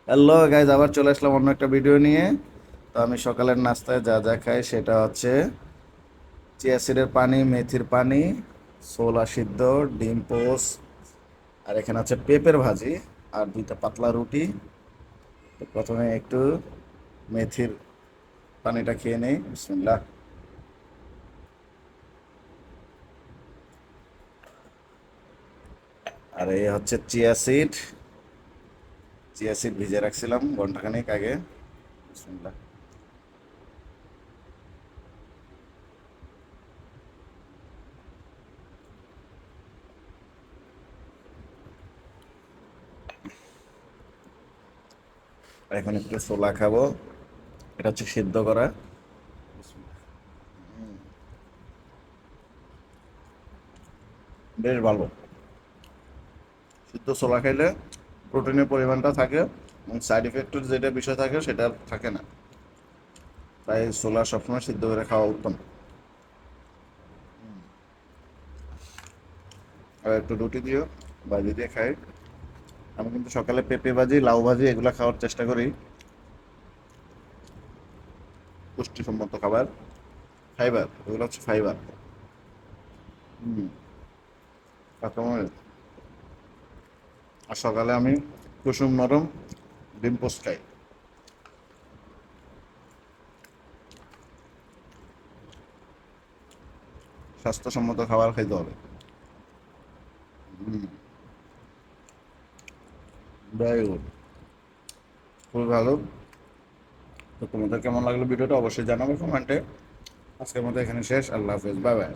Hello guys, আবার চলে আসলাম অন্য একটা ভিডিও নিয়ে। তো আমি সকালের নাস্তায় যা যা খাই সেটা হচ্ছে চিয়া সিডের পানি, মেথির পানি, ছোলা সিদ্ধ, ডিম পোস্ট, আর এখানে আছে পেঁপের ভাজি আর দুইটা পাতলা রুটি। তো প্রথমে একটু মেথির পানিটা খেয়ে নেই, বিসমিল্লাহ। আর এই হচ্ছে চিয়া সিড। চিয়া সিড ভিজে রাখছিলাম ঘন্টাখানেক আগে, বিসমিল্লাহ। আর এখন একটু ছোলা খাবো, এটা হচ্ছে সিদ্ধ করা। বেশ ভালো। সিদ্ধ ছোলা খাইলে প্রোটিনের পরিমাণটা থাকে এবং সাইড ইফেক্টের যেটা বিষয় থাকে সেটা আর থাকে না। তাই ছোলা সবসময় সিদ্ধ করে খাওয়া উত্তম। আর একটু রুটি দিও, ভাজি দিয়ে খাই। আমি কিন্তু সকালে পেঁপে ভাজি, লাউ ভাজি এগুলো খাওয়ার চেষ্টা করি। পুষ্টিসম্মত খাবার, ফাইবার, এগুলো হচ্ছে ফাইবার। হুম, কাঁচামরিচ। আর সকালে আমি কুসুম নরম ডিম পোস্ট খাই। স্বাস্থ্যসম্মত খাবার খাইতে হবে। হুম, ভেরি গুড, খুবই ভালো। তো তোমাদের কেমন লাগলো ভিডিওটা অবশ্যই জানাবে কমেন্টে। আজকের মতো এখানে শেষ। আল্লাহ হাফেজ, বাই বাই।